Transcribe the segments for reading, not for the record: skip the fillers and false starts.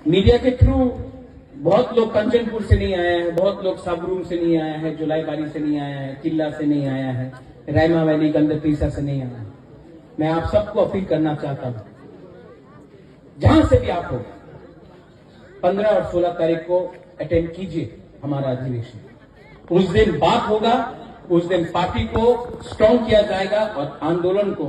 Media के through बहुत लोग कंचनपुर से नहीं आए हैं, बहुत लोग सबरूम से नहीं आया है, जुलाईबारी से नहीं आया है, किला से नहीं आया है, रायमा वैली गंदतीसा से नहीं आया है। मैं आप सबको अपील करना चाहता हूं, जहां से भी आप हो 15 और 16 तारीख को अटेंड कीजिए हमारा अधिवेशन। उस दिन बात होगा, उस दिन पार्टी को स्ट्रांग किया जाएगा और आंदोलन को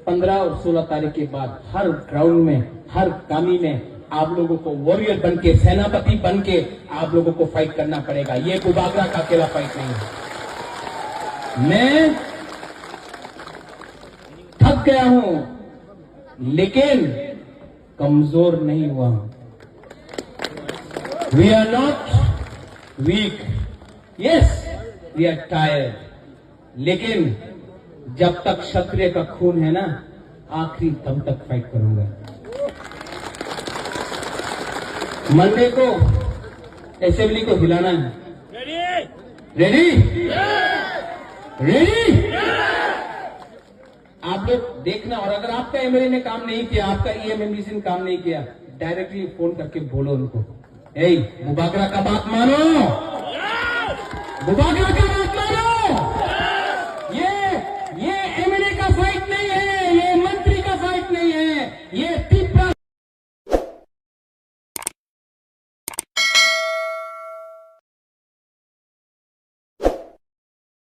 15 और 16 तारीख के बाद हर ग्राउंड में, हर कामी में आप लोगों को वॉरियर बन के, सेनापति बन के आप लोगों को फाइट करना पड़ेगा। ये बुबागरा का अकेला फाइट नहीं है। मैं थक गया हूं लेकिन कमजोर नहीं हुआ हूं। We are not weak, yes we are tired, लेकिन जब तक क्षत्रिय का खून है ना, आखिरी दम तक फाइट करूंगा। मंडे को असेंबली को हिलाना है। रेडी? रेडी? आप लोग देखना, और अगर आपका एमएलए ने काम नहीं किया, आपका ईएमएमडीसी ने काम नहीं किया, डायरेक्टली फोन करके बोलो उनको, ए बुबागरा का बात मानो, बुबागरा का बात मानो। ये एमएलए का फाइट नहीं है, ये मंत्री का फाइट नहीं है, ये